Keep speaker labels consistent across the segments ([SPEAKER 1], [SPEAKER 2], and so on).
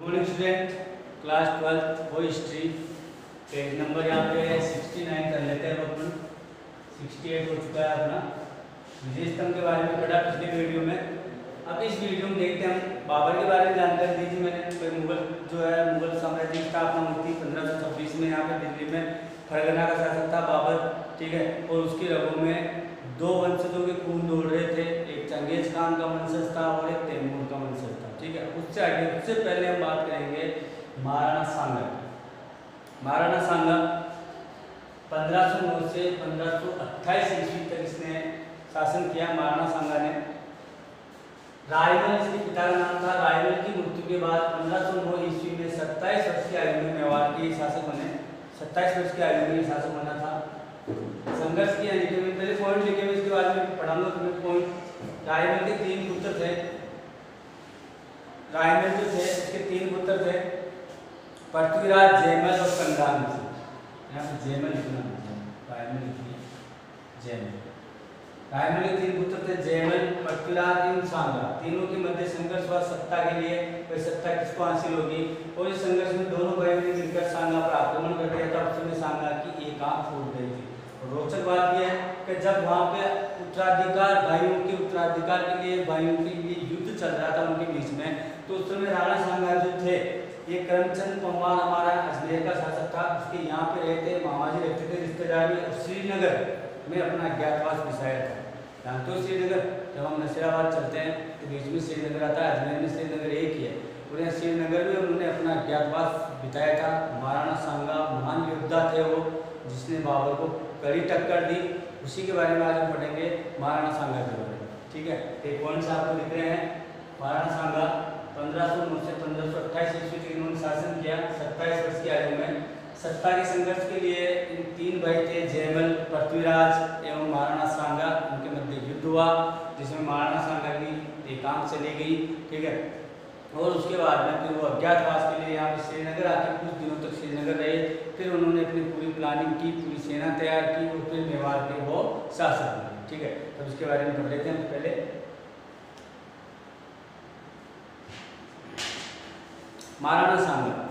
[SPEAKER 1] Morning student, class 12 वो history page number यहाँ पे है 69 कर लेते हैं अपन। 68 हो चुका है अपना। विजय स्तंभ के बारे में पढ़ा पिछले वीडियो में। अब इस वीडियो में देखते हैं हम बाबर के बारे में जानकारी दी थी मैंने। मुगल जो है मुगल साम्राज्य की स्थापना हुई थी 1526 में यहाँ पे दिल्ली में। फरगना का शासक था बाबर, ठीक है। और उसके रगों में दो वंशजों के खून दौड़ रहे थे, एक चंगेज खान का वंशज था और एक तैमूर का वंशज था, ठीक है। उससे पहले हम बात करेंगे महाराणा सांगा। महाराणा सांगा 1509 से 1528 ईस्वी तक इसने शासन किया। महाराणा सांगा ने रायमल इसके पिता का नाम था। रायमल की मृत्यु के बाद 1509 ईस्वी में 27 वर्ष की आयु में मेवाड़ के शासक बने। 27 वर्ष की आयु में शासक बना था। संघर्ष किया, लिखे हुए पहले पॉइंट लिखे हुए, इसके बारे में पढ़ाऊंगा तुम्हें पॉइंट। रायमल के 3 पुत्र थे। रायमल जो थे उसके 3 पुत्र थे, पृथ्वीराज, जयमल और संग्राम सिंह। यहाँ पे जयमल लिखना है, रायमल लिखिए जयमल। रायमल के 3 पुत्र थे, जयमल, पृथ्वीराज एवं सांगा। तीनों के मध्य संघर्ष हुआ सत्ता के लिए, वह सत्ता किसको हासिल होगी। और इस संघर्ष में दोनों भाइयों ने मिलकर सांगा पर आक्रमण कर दिया था। उस समय सांगा की एक आंख फूट गई थी। रोचक बात यह है कि जब वहाँ पे उत्तराधिकार, भाइयों के उत्तराधिकार के लिए, भाइयों के लिए युद्ध चल रहा था उनके बीच में, तो उस समय राणा सांगा जो थे, ये करमचंद पंवार हमारा अजमेर का शासक था, उसके यहाँ पे रहते, मामाजी रहते थे रिश्तेदार में, और श्रीनगर में अपना अज्ञातवास बसाया था। जानते हो श्रीनगर, जब हम नसीराबाद चलते हैं तो बीच में श्रीनगर आता है, अजमेर में श्रीनगर एक ही है। और यहाँ श्रीनगर में उन्होंने अपना अज्ञातवास बिताया था। महाराणा सांगा महान योद्धा थे वो, जिसने बाबर को कड़ी टक्कर दी। उसी के बारे में आज हम पढ़ेंगे, महाराणा सांगा के बारे में, ठीक है। एक पॉइंट से आपको लिख रहे हैं। महाराणा सांगा 1509 से 1528 ईस्वी तक इन्होंने शासन किया। 27 वर्ष की आयु में सत्ता के संघर्ष के लिए इन 3 भाई थे, जयमल, पृथ्वीराज एवं महाराणा सांगा। उनके मध्य युद्ध हुआ जिसमें महाराणा सांगा की एक आंख चली गई, ठीक है। और उसके बाद में फिर वो अज्ञातवास के लिए यहाँ पे श्रीनगर आके कुछ दिनों तक श्रीनगर रहे। फिर उन्होंने अपनी पूरी प्लानिंग की, पूरी सेना तैयार की और फिर मेवाड़ के वो शासक बने, ठीक है। तो इसके बारे में पढ़ लेते हैं पहले। महाराणा सांगा।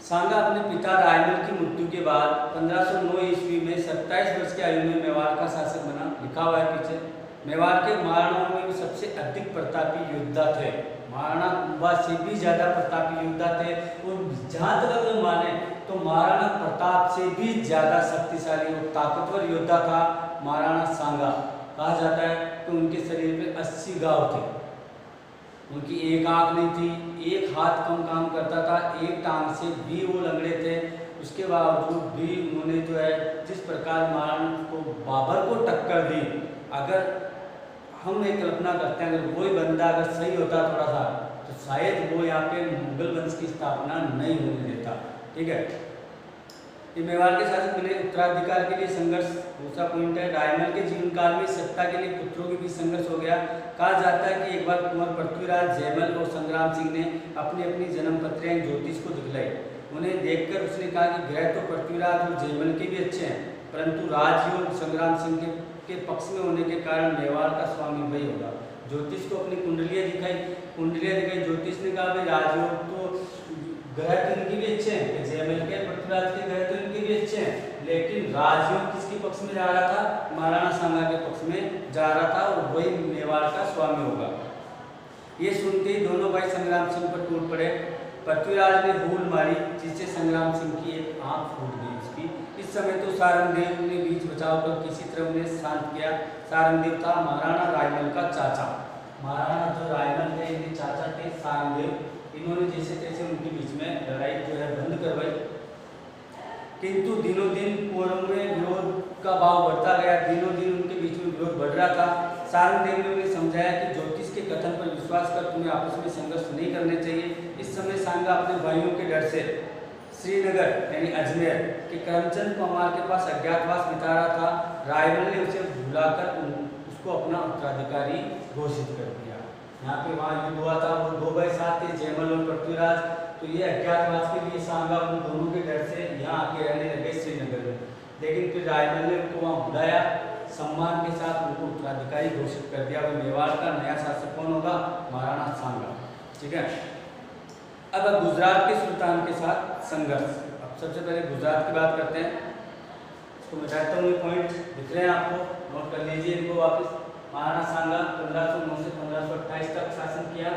[SPEAKER 1] सांगा अपने पिता रायमल की मृत्यु के बाद 1509 ईस्वी में 27 वर्ष की आयु में मेवाड़ का शासक बना। लिखा हुआ है पीछे। मेवाड़ के महाराणाओं में भी सबसे अधिक प्रतापी योद्धा थे। महाराणा कुंभा से भी ज्यादा प्रतापी योद्धा थे। और जहाँ तक अगर माने तो महाराणा प्रताप से भी ज्यादा शक्तिशाली और ताकतवर योद्धा था महाराणा सांगा। कहा जाता है कि उनके शरीर पे 80 घाव थे। उनकी एक आंख नहीं थी, एक हाथ कम काम करता था, एक टांग से भी वो लंगड़े थे। उसके बावजूद भी उन्होंने जो है जिस प्रकार महाराणा को बाबर को टक्कर दी, अगर हम एक कल्पना करते हैं अगर वही बंदा अगर सही होता थोड़ा सा, तो शायद वो यहाँ पे मुगल वंश की स्थापना नहीं होने देता, ठीक है। ये मेवाड़ के शासक बने। उत्तराधिकार के लिए संघर्ष दूसरा पॉइंट है। रायमल के जीवन काल में सत्ता के लिए पुत्रों के बीच संघर्ष हो गया। कहा जाता है कि एक बार कुंवर पृथ्वीराज, जयमल और संग्राम सिंह ने अपनी अपनी जन्म पत्रियां ज्योतिष को दिखलाई। उन्हें देखकर उसने कहा कि ग्रह तो पृथ्वीराज और जयमल के भी अच्छे हैं, परंतु राजयोग संग्राम सिंह के पक्ष में होने के कारण मेवाड़ का स्वामी वही होगा। ज्योतिष को अपनी कुंडलियाँ दिखाई। ज्योतिष ने कहा भाई राजयोग तो ग्रह तो इनके भी अच्छे हैं, जयमल के पृथ्वीराज के ग्रह तो इनके भी अच्छे हैं, लेकिन राजयोग किसके पक्ष में जा रहा था, महाराणा सांगा के पक्ष में जा रहा था और वही मेवाड़ का स्वामी होगा। ये सुनते ही दोनों भाई संग्राम सिंह पर टूट पड़े। पृथ्वीराज ने भूल मारी जिससे संग्राम सिंह की एक आंख फूट गई उसकी। इस समय तो सारंगदेव ने बीच बचाव कर किसी तरह उन्हें शांत किया। सारंगदेव था महाराणा रायमल का चाचा। महाराणा जो रायमल थे इनके चाचा थे सारंगदेव। इन्होंने जैसे तैसे उनके बीच में लड़ाई जो है बंद करवाई, किंतु दिनों दिन पूर्व में विरोध का भाव बढ़ता गया। दिनों दिन उनके बीच में विरोध बढ़ रहा था। सारंगदेव ने उन्हें समझाया कि ज्योतिष के कथन पर विश्वास कर तुम्हें आपस में संघर्ष नहीं करने चाहिए। इस समय सांगा अपने भाइयों के डर से श्रीनगर यानी अजमेर के करमचंद पंवार के पास अज्ञातवास बिता रहा था। रायमल ने उसे बुलाकर उसको अपना उत्तराधिकारी घोषित कर दिया। यहाँ पे वहाँ युद्ध हुआ था, वो 2 भाई साथ थे, जयमल और पृथ्वीराज। तो ये अज्ञातवास के लिए सांगा उन दोनों के डर से यहाँ आके रहने लगे श्रीनगर में। लेकिन फिर रायमल ने उनको वहाँ बुलाया, सम्मान के साथ उनको उत्तराधिकारी घोषित कर दिया। वह मेवाड़ का नया शासक कौन होगा, महाराणा सांगा, ठीक है। अब गुजरात के सुल्तान के साथ संघर्ष। अब सबसे पहले गुजरात की बात करते हैं। इसको मिटाता हूँ, ये पॉइंट दिख रहे हैं आपको, नोट कर लीजिए इनको वापस। महाराणा सांगा 1509 से 1528 तक शासन किया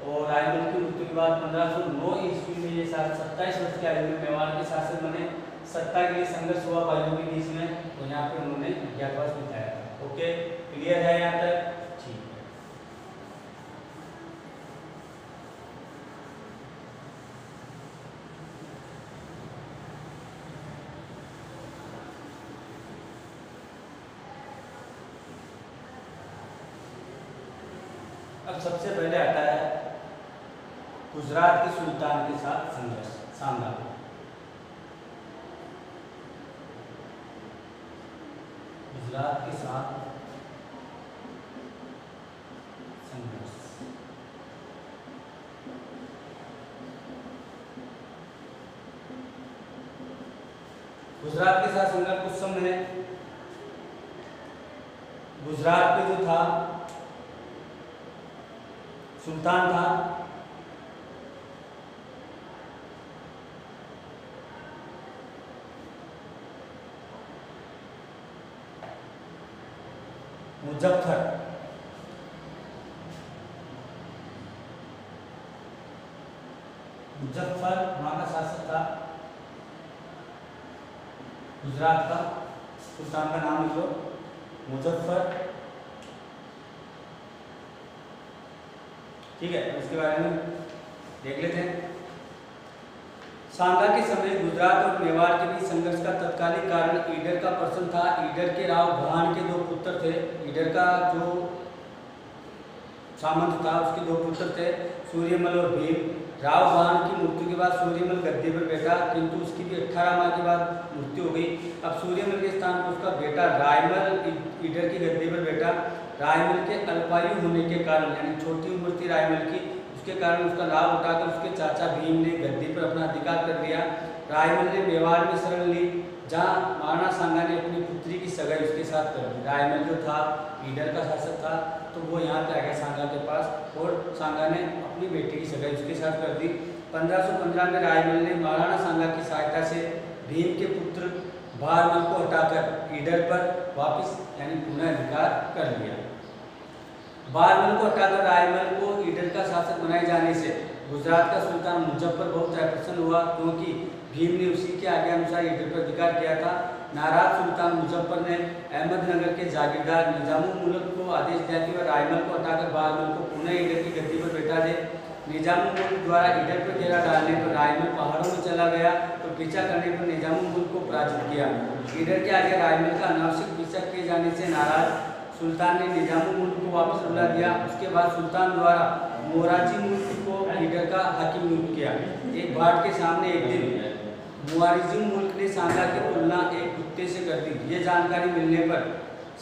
[SPEAKER 1] और रायमल की मृत्यु के बाद 1509 ईस्वी में ये 27 वर्ष के आयु में मेवाड़ के शासक बने। सत्ता के लिए संघर्ष हुआ भाइयों के बीच में, तो यहाँ पे उन्होंने अज्ञातवास बिताया था। ओके, क्लियर है यहाँ तक? ठीक है। अब सबसे पहले आता है गुजरात के सुल्तान के साथ संघर्ष, सांगा। गुजरात के साथ संघर्ष। गुजरात के साथ संघर्ष कुछ समय है। गुजरात पे जो था सुल्तान था मुजफ्फर। मुजफ्फर वहां का शासक था गुजरात का। सुल्तान का नाम लिख लो, मुजफ्फर। ठीक है, इसके बारे में देख लेते हैं। सांगा के समय गुजरात और मेवाड़ के बीच संघर्ष का तत्कालिक कारण ईडर का प्रश्न था। ईडर के राव भान के दो पुत्र थे। ईडर का जो सामंत था उसके दो पुत्र थे, सूर्यमल और भीम। राव भान की मृत्यु के बाद सूर्यमल गद्दी पर बैठा, किंतु उसकी भी 18 माह के बाद मृत्यु हो गई। अब सूर्यमल के स्थान पर उसका बेटा रायमल ईडर की गद्दी पर बैठा। रायमल के अल्पायु होने के कारण, यानी छोटी उम्र थी रायमल की, उसके कारण उसका लाभ उठाकर उसके चाचा भीम ने गद्दी पर अपना अधिकार कर लिया। रायमल ने मेवाड़ में शरण ली, जहां महाराणा सांगा ने अपनी पुत्री की सगाई उसके साथ कर दी। रायमल जो था ईडर का शासक था, तो वो यहाँ पे आ गया सांगा के पास और सांगा ने अपनी बेटी की सगाई उसके साथ कर दी। 1515 में रायमल ने महाराणा सांगा की सहायता से भीम के पुत्र भारमल को हटाकर ईडर पर वापस यानी पुनः अधिकार कर लिया। भारमल को हटाकर रायमल को ईडर का शासक बनाए जाने से गुजरात का सुल्तान मुजफ्फर बहुत प्रसन्न हुआ, क्योंकि भीम ने उसी के आज्ञा अनुसार ईडर पर अधिकार किया था। नाराज सुल्तान मुजफ्फर ने अहमदनगर के जागीरदार निजामुल मुल्क को आदेश दिया कि वह रायमल को हटाकर भारमल को पुनः ईडर की गद्दी पर बैठा दे। निजामुल मुल्क द्वारा ईडर पर घेरा डालने पर रायमल पहाड़ों में चला गया, तो पीछा करने पर निजामुल मुल्क को पराजित किया। ईडर के आगे रायमल का अनावश्यक पीछा किए जाने से नाराज सुल्तान ने निजामुल मुल्क को वापस बुला दिया। उसके बाद सुल्तान द्वारा मोराजी मुल्क को ईडर का हाकिम नियुक्त किया। एक भाट के सामने एक दिन मुआरिजी मुल्क ने सांगा की तुलना एक कुत्ते से कर दी। ये जानकारी मिलने पर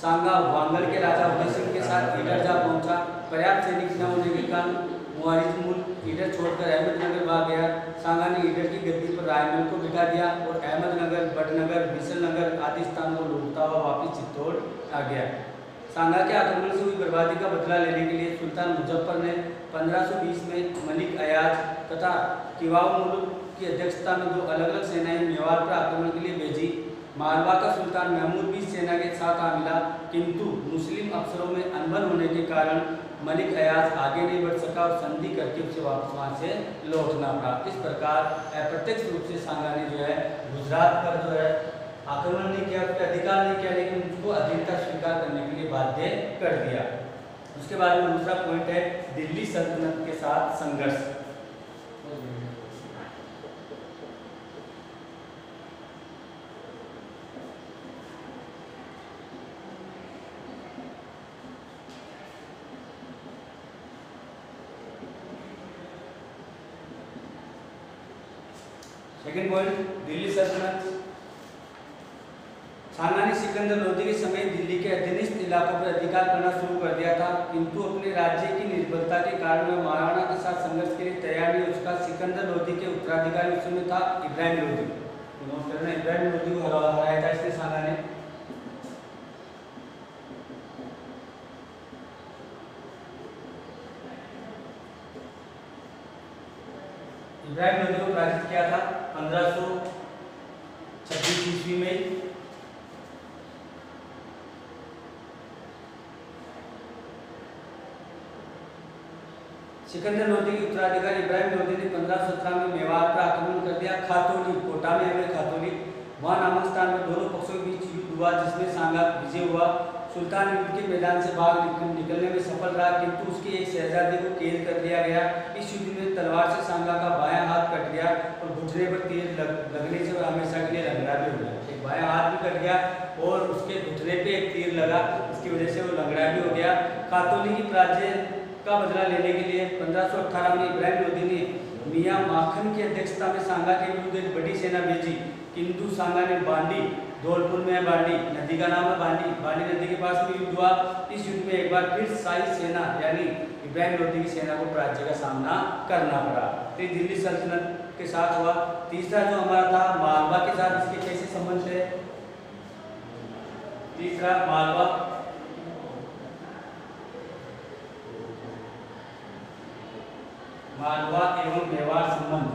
[SPEAKER 1] सांगा वांगल के राजा उदय सिंह के साथ ईडर जा पहुंचा। पर्याप्त सैनिक न होने के कारण मुआरिजी मुल्क ईडर छोड़कर अहमदनगर भाग गया। सांगा ने ईडर की गद्दी पर रायमल को बिठा दिया और अहमदनगर, बटनगर, बिसलनगर आदि स्थानों को लूटता हुआ वापिस चित्तौड़ आ गया। सांगा के आक्रमण से हुई बर्बादी का बदला लेने के लिए सुल्तान मुजफ्फर ने 1520 में मलिक अयाज तथा किवाऊ मुल्क की अध्यक्षता में दो अलग अलग सेनाएं मेवाड़ पर आक्रमण के लिए भेजी। मालवा का सुल्तान महमूद भी सेना के साथ आ मिला, किंतु मुस्लिम अफसरों में अनबन होने के कारण मलिक अयाज आगे नहीं बढ़ सका और संधि करके उसे वापस वहाँ से लौटना पड़ा। इस प्रकार अप्रत्यक्ष रूप से सांगा ने जो है गुजरात पर जो है आक्रमण नहीं किया, उसके अधिकार नहीं किया, लेकिन उसको अधीनता स्वीकार करने के लिए बाध्य कर दिया। उसके बाद में दूसरा पॉइंट है दिल्ली सल्तनत के साथ संघर्ष। सेकंड पॉइंट, दिल्ली सल्तनत। सांगा ने सिकंदर लोधी के समय दिल्ली के अधीनस्थ इलाकों पर अधिकार करना शुरू कर दिया था, किंतु अपने राज्य की निर्बलता के कारण वह महाराणा के साथ संघर्ष के लिए तैयार नहीं हो चुका। सिकंदर लोधी के उत्तराधिकारी उस समय था इब्राहिम लोधी। नोट करना, इब्राहिम लोधी को हराया था इसने सांगा ने। इब्राहिम लोदी को पराजित किया था 1526 ईस्वी में। सिकंदर लोदी के उत्तराधिकारी इब्राहिम लोदी ने 1517 में मेवाड़ पर आक्रमण कर दिया। खातौली, कोटा में है खातौली, वहां नामक स्थान में दोनों पक्षों के बीच युद्ध हुआ जिसमें सांगा विजय हुआ। सुल्तान युद्ध के मैदान से भाग निकलने में सफल रहा, किंतु उसके एक शहजादे को कैद कर लिया गया। इस युद्ध में तलवार से सांगा का बायां हाथ कट गया और घुटने पर तीर लगने से हमेशा के लिए लंगड़ा भी हो गया। एक बायां हाथ भी कट गया और उसके घुटने पे एक तीर लगा, इसकी वजह से वो लंगड़ा भी हो गया। खातौली की पराजय का बदला लेने के लिए 1518 में इब्राहिम लोदी ने मियां माखन की अध्यक्षता में सांगा के विरुद्ध एक बड़ी सेना भेजी, किंतु सांगा ने बांडी, धौलपुर में है बांडी, नदी का नाम है बांडी, बांडी नदी के पास में युद्ध हुआ। इस युद्ध में एक बार फिर शाही सेना यानी इब्राहिम लोदी की सेना को पराजय का सामना करना पड़ा। तो दिल्ली सल्तनत के साथ हुआ। तीसरा जो हमारा था मालवा के साथ, इसके कैसे संबंध है? तीसरा मालवा, मालवा एवं मेवाड़ संबंध।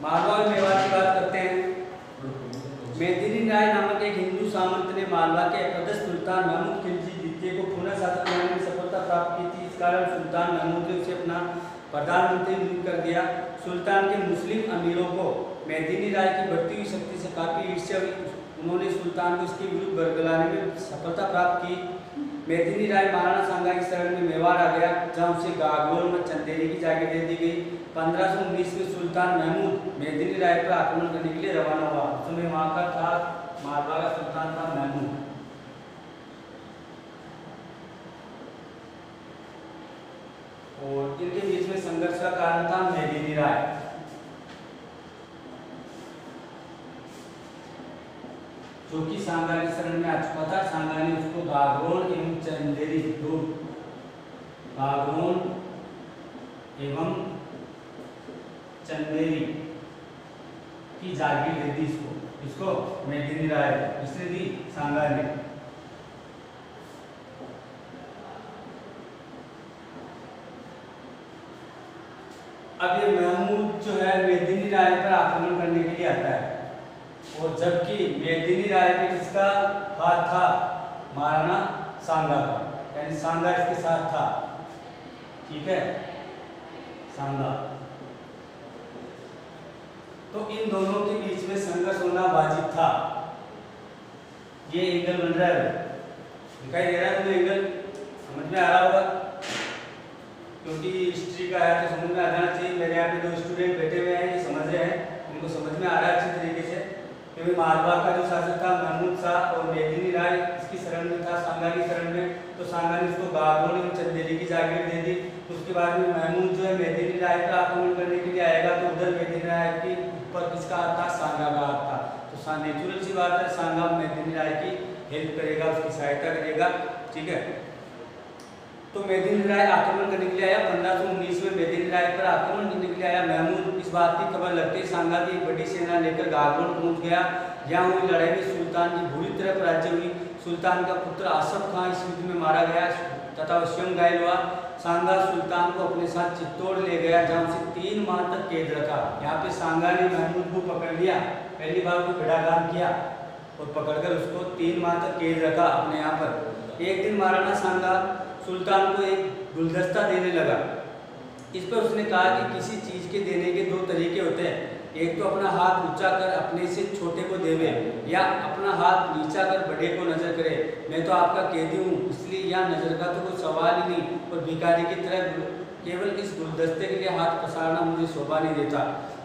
[SPEAKER 1] मालवा और मेवाड़ की बात करते हैं। मेदिनी राय नामक एक हिंदू सामंत ने मालवा के अपदस्थ सुल्तान महमूद खिलजी द्वितीय को पुनः शासन करने में सफलता प्राप्त की थी। इस कारण सुल्तान महमूद ने उसे अपना प्रधानमंत्री नियुक्त कर दिया। सुल्तान के मुस्लिम अमीरों को मेदिनी राय की बढ़ती हुई शक्ति से काफी ईर्ष्या हुई। उन्होंने सुल्तान को इसके विरुद्ध बरगलाने में सफलता प्राप्त की। मेदिनी राय महाराणा सांगा की शरण में मेवाड़ आ गया, जहां उसे गागलोर में चंदेरी की जागीर दे दी गई। 1519 में सुल्तान महमूद मेदिनी राय पर आक्रमण करने के लिए रवाना हुआ। उस समय वहां का था मालवा का सुल्तान था महमूद। और इनके बीच में संघर्ष का कारण था मेदिनी राय। जो कि सांगा की शरण में आ चुका था। सांगा ने उसको गागरोन एवं चंदेरी, गागरोन एवं चंदेरी की जागीर दे दी इसको मेदिनी राय, इसने दी सांगा ने। अब ये महमूद जो है मेदिनी राय पर आक्रमण करने के लिए आता है, और जबकि मेदिनी राय पे किसका हाथ था? महाराणा सांगा का, यानी सांगा इसके साथ था। ठीक है, सांगा। तो इन दोनों के बीच में संघर्ष होना वाजिब था। ये एंगल बन रहा है, दिखाई दे रहा है तुम्हें एंगल? समझ में आ रहा होगा, क्योंकि हिस्ट्री का है तो समझ में आ जाना चाहिए। मेरे यहाँ पे 2 स्टूडेंट बैठे हुए हैं, ये समझ रहे हैं, इनको समझ में आ रहा है अच्छी तरीके से। क्योंकि मालवा का जो शासक था महमूद शाह और मेदिनी राय इसकी शरण में था, सांगा की शरण में। तो सांगा ने उसको गागरोन एवं चंदेरी की जागीर दे दी। तो उसके बाद में महमूद जो है मेदिनी राय पर आक्रमण करने के लिए आएगा, तो उधर मेदिनी राय के ऊपर किसका हाथ था? सांगा का हाथ था। तो नेचुरल सी बात है, सांगा मेदिनी राय की हेल्प करेगा, उसकी सहायता करेगा। ठीक है, तो मेदिनी राय आक्रमण करने के लिए आया। 1519 में मेदिनी राय पर आक्रमण करने के लिए आया महमूद। इस बात की खबर लगते ही सांगा की एक बड़ी सेना लेकर गागरोन पहुंच गया। यहाँ हुई लड़ाई में सुल्तान की बुरी तरह पराजय हुई। सुल्तान का पुत्र आसफ खां इस युद्ध में मारा गया तथा वह स्वयं घायल हुआ। सांगा सुल्तान को अपने साथ चित्तौड़ ले गया, जहाँ उसे 3 माह तक कैद रखा। यहाँ पे सांगा ने महमूद को पकड़ लिया, पहली बार को बड़ा काम किया और पकड़कर उसको 3 माह तक कैद रखा अपने यहाँ पर। एक दिन महाराणा सांगा सुल्तान को एक गुलदस्ता देने लगा। इस पर उसने कहा कि किसी चीज़ के देने के 2 तरीके होते हैं, एक तो अपना हाथ ऊंचा कर अपने से छोटे को देवे, या अपना हाथ नीचा कर बड़े को नजर करे। मैं तो आपका कैदी हूँ, इसलिए यहाँ नजर का तो कोई सवाल ही नहीं, और भिखारी की तरह केवल इस गुलदस्ते के लिए हाथ पसारना मुझे शोभा नहीं देता।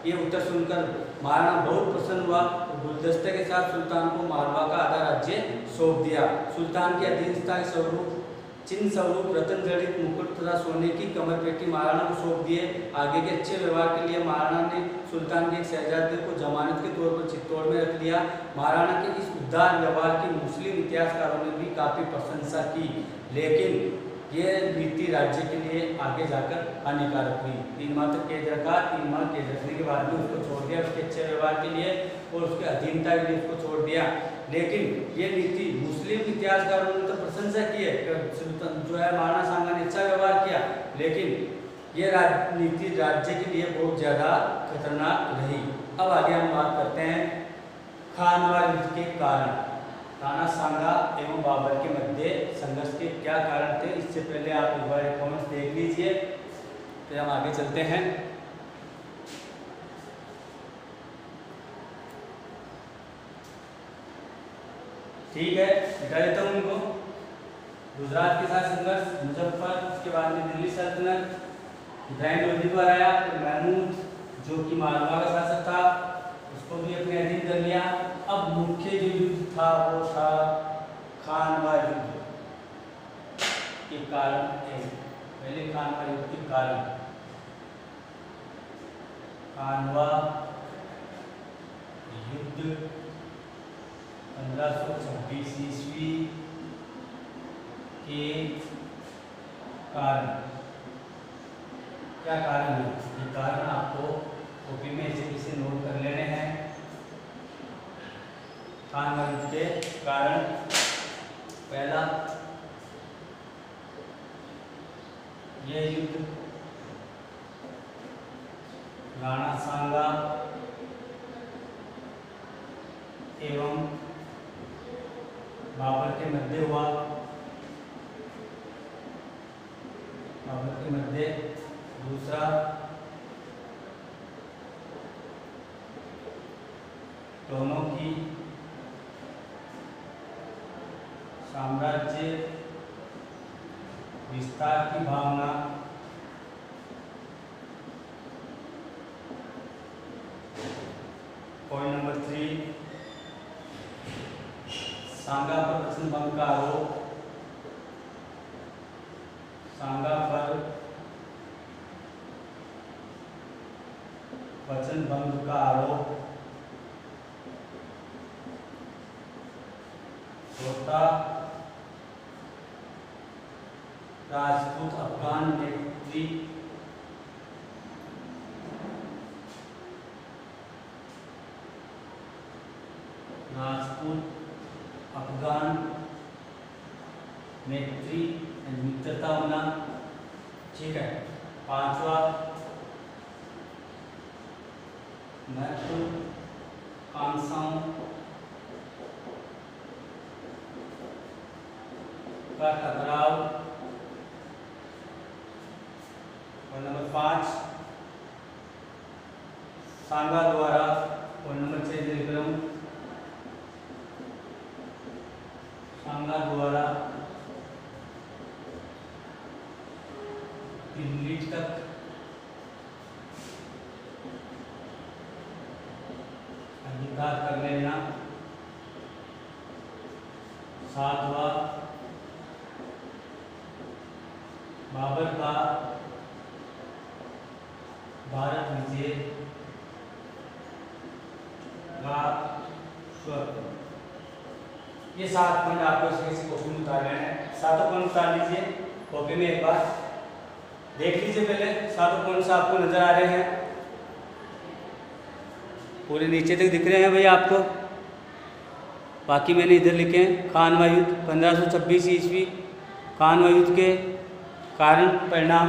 [SPEAKER 1] ये उत्तर सुनकर महाराणा बहुत प्रसन्न हुआ और गुलदस्ते के साथ सुल्तान को मालवा का आधा राज्य सौंप दिया। सुल्तान के अधीनता के स्वरूप चिन्ह स्वरूप रतन जड़ित मुकुट तथा सोने की कमरपेटी महाराणा को सौंप दिए। आगे के अच्छे व्यवहार के लिए महाराणा ने सुल्तान के एक शहजादे को जमानत के तौर पर चित्तौड़ में रख लिया। महाराणा के इस उदार व्यवहार की मुस्लिम इतिहासकारों ने भी काफ़ी प्रशंसा की, लेकिन ये नीति राज्य के लिए आगे जाकर हानिकारक हुई। 3 माह तक कैद रखा, 3 माह कैद रखने के बाद में उसको छोड़ दिया उसके अच्छे व्यवहार के लिए और उसके अधीनता के लिए उसको छोड़ दिया। लेकिन ये नीति मुस्लिम इतिहासकारों ने तो प्रशंसा की है, जो है महाराणा सांगा ने अच्छा व्यवहार किया, लेकिन ये नीति राज्य के लिए बहुत ज़्यादा खतरनाक रही। अब आगे हम बात करते हैं खानवा युद्ध के कारण। राणा सांगा एवं बाबर के मध्य संघर्ष के क्या कारण थे, इससे पहले आप एक बार कमेंट्स देख लीजिए, फिर हम आगे चलते हैं। ठीक है, दिखा देता हूँ उनको। गुजरात के साथ संघर्ष, मुजफ्फर, उसके बाद में दिल्ली सल्तनत, इब्राहिम लोधी पर आया, फिर महमूद जो कि मालवा का शासक था उसको भी अपने अधीन कर लिया। अब मुख्य जो युद्ध था वो था खानवा युद्ध के कारण। पहले खानवा युद्ध के कारण, खानवा युद्ध 1526 ईस्वी के कारण। क्या कारण है? ये कारण आपको कॉपी में ऐसे नोट कर लेने हैं। खानवा युद्ध के कारण, पहला यह युद्ध राणा सांगा एवं बाबर के मध्य हुआ। बाबर के मध्य। दूसरा, दोनों की साम्राज्य विस्तार की भावना पॉइंट नंबर 3, सांगा पर वचन भंग का आरोप। सांगा पर वचन भंग का आरोप। चौथा, राजपूत अफगान नेत्री। राजपूत अफगान मैत्री मित्रता होना। ठीक है। पांचवा, महत्वाकांक्षाओं का टकराव। और नंबर 5, सांगा द्वारा। और नंबर 6 लिख रहा हूं, सांगा द्वारा दिल्ली तक अधिकार कर लेना। 7वां, बाबर का भारत विजय का स्वप्न। ये 7 पॉइंट आपको इसमें कॉपी में उतार लेना है। 7 पॉइंट उतार लीजिए कॉपी में, एक बार देख लीजिए। पहले 7 पॉइंट्स आपको नजर आ रहे हैं, पूरे नीचे तक दिख रहे हैं भैया आपको। बाकी मैंने इधर लिखे हैं। खानवा युद्ध 1526 ईस्वी, खानवा युद्ध के कारण परिणाम।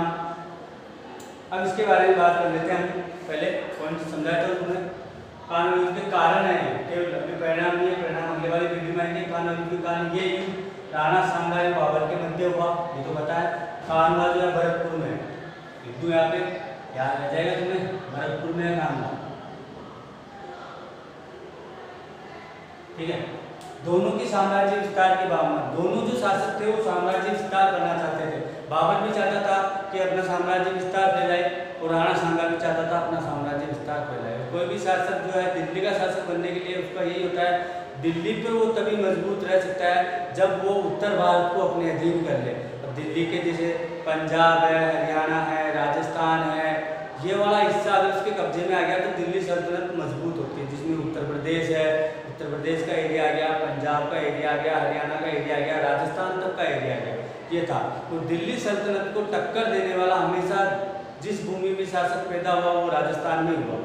[SPEAKER 1] अब इसके बारे में बात कर लेते हैं हम। पहले पॉइंट समझाया था तुम्हें। खानवा युद्ध के कारण है, केवल अभी परिणाम नहीं है, परिणाम अगले वाली वीडियो में आएंगे। खानवा युद्ध के कारण ये युद्ध राणा सांगा एवं बाबर के मध्य हुआ, ये तो बताया। खानवा जो है भरतपुर में, लिख दूं यहाँ पे, याद रह जाएगा तुम्हें, भरतपुर में है खानवा। ठीक है। दोनों की साम्राज्य विस्तार की भावना, दोनों जो शासक थे वो साम्राज्य विस्तार करना चाहते थे। बाबर भी चाहता था कि अपना साम्राज्य विस्तार फैलाए और राणा सांगा भी चाहता था अपना साम्राज्य विस्तार फैलाए। कोई भी शासक जो है दिल्ली का शासक बनने के लिए उसका यही होता है, दिल्ली पे वो तभी मजबूत रह सकता है जब वो उत्तर भारत को अपने अधीन कर ले। अब दिल्ली के जैसे पंजाब है, हरियाणा है, राजस्थान है, ये वाला हिस्सा अगर उसके कब्जे में आ गया तो दिल्ली सल्तनत मजबूत होती है, जिसमें उत्तर प्रदेश है, उत्तर प्रदेश का एरिया आ गया, पंजाब का एरिया आ गया, हरियाणा का एरिया आ गया, राजस्थान तक का एरिया आ गया। ये था। तो दिल्ली सल्तनत को टक्कर देने वाला हमेशा जिस भूमि में शासक पैदा हुआ वो राजस्थान में हुआ।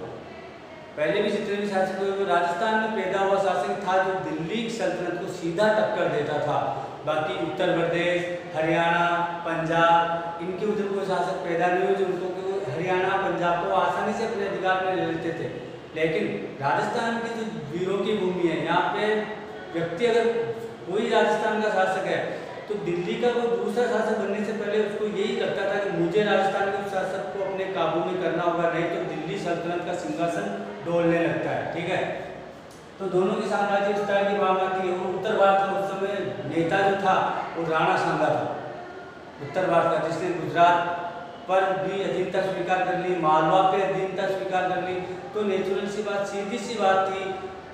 [SPEAKER 1] पहले भी जितने भी शासक हुए वो राजस्थान में पैदा हुआ शासक था जो दिल्ली सल्तनत को सीधा टक्कर देता था। बाकी उत्तर प्रदेश, हरियाणा, पंजाब इनके उधर कोई शासक पैदा नहीं हुए जो उनको हरियाणा पंजाब को आसानी से अपने अधिकार में ले लेते थे। लेकिन राजस्थान की जो वीरों की भूमि है, यहाँ पे व्यक्ति अगर कोई राजस्थान का शासक है तो दिल्ली का कोई दूसरा शासक बनने से पहले उसको यही लगता था कि मुझे राजस्थान के शासक को अपने काबू में करना होगा, नहीं तो दिल्ली सल्तनत का सिंहासन डोलने लगता है। ठीक है, तो दोनों के साम्राज्य विस्तार की बात आती है। उत्तर भारत में उस समय नेता जो था वो राणा सांगा था, उत्तर भारत का, जिसने गुजरात पर भी अधीनता स्वीकार कर ली, मालवा पे अधीनता स्वीकार कर ली। तो नेचुरल सी बात, सीधी सी बात थी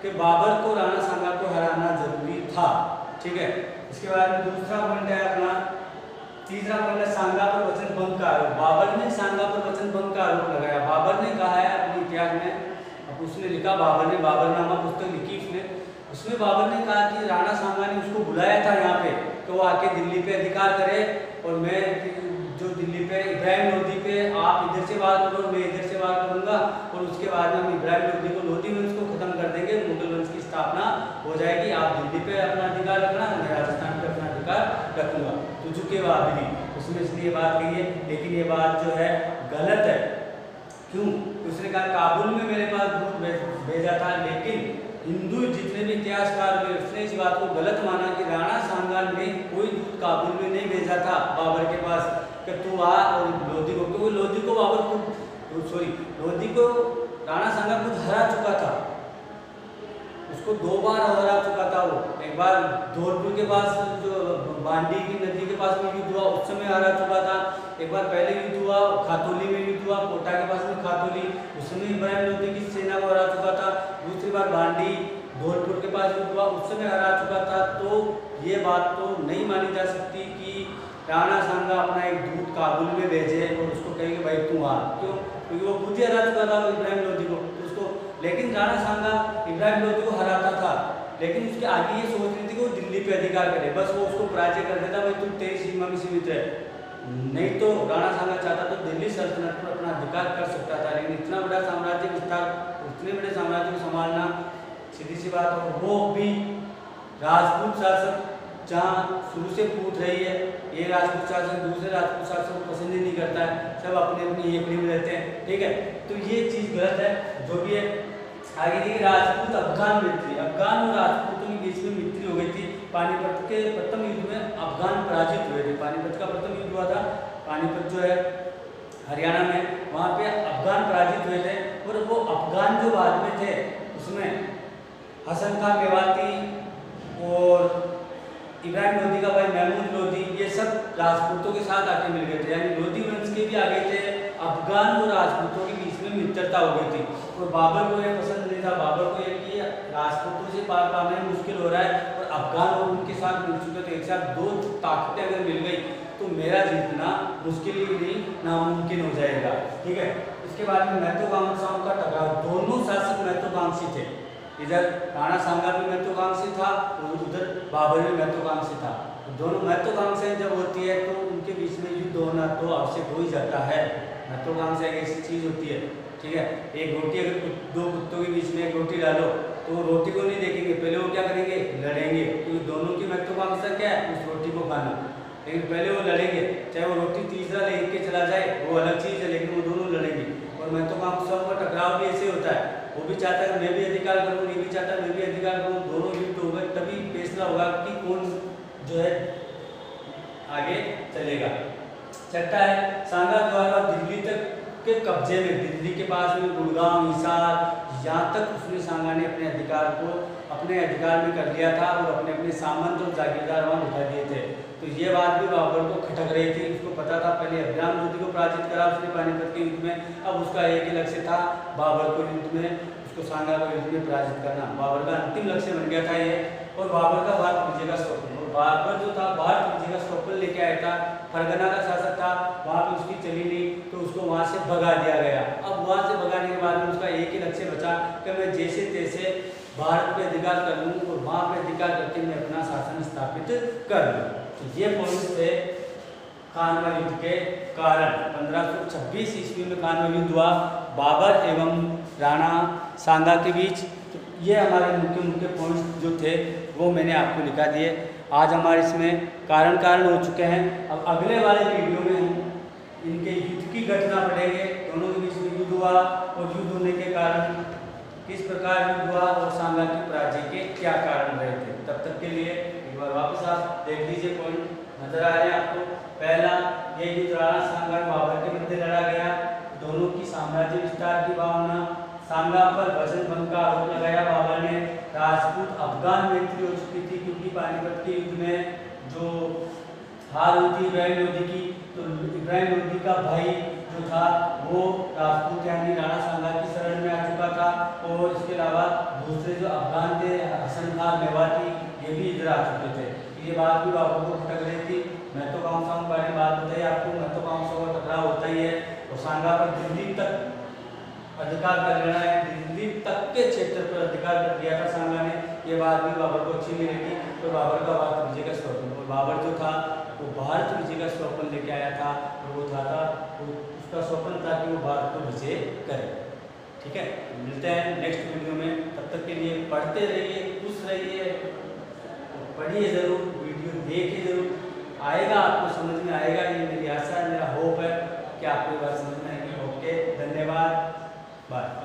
[SPEAKER 1] कि बाबर को राणा सांगा को हराना जरूरी था। ठीक है, इसके बाद में दूसरा पॉइंट है अपना, तीसरा पॉइंट है सांगा पर वचन भंग का आरोप। बाबर ने सांगा पर वचन भंग का आरोप लगाया। बाबर ने कहा है अपने इतिहास में, अब उसने लिखा, बाबर ने बाबरनामा पुस्तक लिखी उसमें बाबर ने कहा कि राणा सांगा ने उसको बुलाया था यहाँ पे कि वो आके दिल्ली पे अधिकार करे और मैं जो दिल्ली पे इब्राहिम लोधी पे आप इधर से वार करो, मैं इधर से वार करूंगा और उसके बाद में हम इब्राहिम लोधी को, लोधी वंश को खत्म कर देंगे, मुगल वंश की स्थापना हो जाएगी, आप दिल्ली पे अपना अधिकार रखना, मैं राजस्थान पे अपना अधिकार रखूंगा, तो झुके वाबरी उसमें इसलिए बात कही है। लेकिन ये बात जो है गलत है। क्यों? उसने कहा काबुल में मेरे पास दूत भेजा था, लेकिन हिंदू जितने भी इतिहासकार हुए उसने इस बात को गलत माना कि राणा सांगा ने कोई दूत काबुल में नहीं भेजा था बाबर के पास कि तू आ और लोधी को, क्योंकि लोधी को बाबर को लोधी को राणा सांगा खुद हरा चुका था, उसको 2 बार हरा चुका था। वो एक बार धौलपुर के पास जो बांडी की नदी के पास में युद्ध हुआ उस समय हरा चुका था, एक बार पहले युद्ध हुआ खातोली में युद्ध हुआ, कोटा के पास में खातोली, उसमें इब्राहिम लोधी की सेना को हरा चुका था, दूसरी बार बांडी धौलपुर के पास युद्ध हुआ उस समय हरा चुका था। तो ये बात तो नहीं मानी जा सकती कि राणा सांगा अपना एक दूत काबुल में भेजे और उसको कहे कि भाई तू आ, क्यों? क्योंकि वो खुद ही हरा चुका था इब्राहिम लोधी को, तो उसको, लेकिन राणा सांगा इब्राहिम लोधी को हराता था, लेकिन उसके आगे ये सोच रही थी कि वो दिल्ली पे अधिकार करे, बस वो उसको पराजय कर देता, भाई तुम तेरी सीमा में सीमित रहे। नहीं तो राणा सांगा चाहता तो दिल्ली सल्तनत पर अपना अधिकार कर सकता था, लेकिन इतना बड़ा साम्राज्य विस्तार, उतने बड़े साम्राज्य को संभालना सीधी सी बात है। वो भी राजपूत शासक जहाँ शुरू से पूछ रही है, ये राजपूत शासक दूसरे राजपूत शासक को पसंद ही नहीं करता है, सब अपने अपनी एकड़ी में रहते हैं। ठीक है, तो ये चीज़ गलत है जो भी है। आगे देखिए, राजपूत अफगान मैत्री, अफगान और राजपूतों के बीच में मैत्री हो गई थी। पानीपत के प्रथम युद्ध में अफगान पराजित हुए थे। पानीपत का प्रथम युद्ध हुआ था, पानीपत जो है हरियाणा में, वहाँ पे अफगान पराजित हुए थे। और वो अफगान जो बाद में थे उसमें हसन खान मेवाती और इब्राहिम लोधी का भाई महमूद लोधी, ये सब राजपूतों के साथ आके मिल गए थे, यानी लोधी वंश के भी आ गए थे। अफगान और राजपूतों के बीच में मित्रता हो गई थी और बाबर को ये पसंद नहीं था। बाबर को ये कि राजपूतों से पार पाना मुश्किल हो रहा है और अफगान और उनके साथ मिल चुके थे, एक साथ 2 ताकतें अगर मिल गई तो मेरा जीतना मुश्किल ही नहीं नामुमकिन हो जाएगा। ठीक है, इसके बाद में महत्वाकांक्षाओं का टकराव, दोनों शासक महत्वाकांक्षी थे, इधर राणा सांगा भी महत्वाकांक्षी था और उधर बाबर भी महत्वाकांक्षी था। दोनों महत्वाकांक्षाएं जब होती है तो उनके बीच में युद्ध होना तो आवश्यक हो ही जाता है। महत्वाकांक्षा एक ऐसी चीज़ होती है, ठीक है, एक रोटी अगर 2 कुत्तों के बीच में एक रोटी डालो तो वो रोटी को नहीं देखेंगे, पहले वो क्या करेंगे, लड़ेंगे, क्योंकि दोनों की महत्वाकांक्षा क्या है, उस रोटी को खाना। लेकिन पहले वो लड़ेंगे, चाहे वो रोटी तीसरा लेके चला जाए वो अलग चीज़ है, लेकिन वो दोनों लड़ेंगे। और महत्वाकांक्षाओं का टकराव भी ऐसे होता है, वो भी चाहता है मैं भी अधिकार करूँ, ये भी चाहता है मैं भी अधिकार करूँ, दोनों युद्ध होगा तभी फैसला होगा कि कौन जो है आगे चलेगा। छठा है, सांगा द्वारा दिल्ली तक के कब्जे में, दिल्ली के पास में गुड़गांव, हिसार, यहाँ तक उसने सांगा ने अपने अधिकार को अपने अधिकार में कर लिया था और अपने अपने सामंत और जागीरदार वहाँ बिठा दिए थे। तो ये बात भी बाबर को खटक रही थी, उसको पता था, पहले इब्राहिम लोधी को पराजित करा उसने पानीपत के युद्ध में, अब उसका एक ही लक्ष्य था बाबर को युद्ध में, उसको सांगा को युद्ध में पराजित करना, बाबर का अंतिम लक्ष्य बन गया था ये। और बाबर का भारत विजय का स्वप्न, और बाबर जो था भारत विजय का स्वप्न लेके आया था, फरगना का शासक था, वहाँ पे उसकी चली नहीं तो उसको वहाँ से भगा दिया गया। अब वहाँ से भगाने के बाद में उसका एक ही लक्ष्य बचा कि मैं जैसे तैसे भारत पे अधिकार कर लूँ और वहाँ पे अधिकार करके मैं अपना शासन स्थापित कर लूँ। तो ये पॉइंट थे खानवा युद्ध के कारण 1526 ईस्वी में खानवा युद्ध हुआ बाबर एवं राणा सांगा के बीच। तो ये हमारे मुख्य मुख्य पॉइंट्स जो थे वो मैंने आपको लिखा दिए। आज हमारे इसमें कारण हो चुके हैं। अब अगले वाले वीडियो में हम इनके युद्ध की घटना पढ़ेंगे, दोनों के बीच में युद्ध हुआ और युद्ध होने के कारण किस प्रकार युद्ध हुआ और सांगा की पराजय के क्या कारण रहे थे। तब तक के लिए एक बार वापस आप देख लीजिए, पॉइंट नजर आ रहे हैं आपको। पहला, ये युद्ध राणा सांगा और बाबर के मध्य लड़ा गया। दोनों की साम्राज्य विस्तार की भावना, सांगा पर वचन भंग का आरोप लगाया बाबर ने। राजपूत अफगान में एंट्री हो चुकी थी क्योंकि पानीपत के युद्ध में जो हार हुई थी इब्राहिम लोधी की, तो इब्राहिम लोधी का भाई जो था वो राजपूत यानी राणा सांगा की शरण में आ चुका था। और इसके अलावा दूसरे जो अफगान थे हसन खान मेवाती, ये भी इधर आ चुके थे। ये बात भी बाबर को खटक रही थी। महत्वाकांक्षाओं के बारे में बात बताइए आपको, महत्वाकांक्षाओं का टकराव होता ही है। और सांगा पर दिल्ली तक अधिकार कर लेना है, दिल्ली तक के क्षेत्र पर अधिकार कर दिया था सांगा ने। ये बात भी बाबर को अच्छी नहीं लगी। तो बाबर का भारत विजय का स्वप्न, और बाबर जो था वो भारत विजय का स्वप्न लेके आया था। और वो था उसका स्वप्न था कि वो भारत को विजय करे। ठीक है, मिलते हैं नेक्स्ट वीडियो में। तब तक के लिए पढ़ते रहिए, खुश रहिए, पढ़िए ज़रूर, वीडियो देखिए ज़रूर, आएगा आपको समझ में आएगा। ये मेरी आशा है, मेरा होप है कि आपको बात समझ में आएगी। ओके, धन्यवाद, बाय।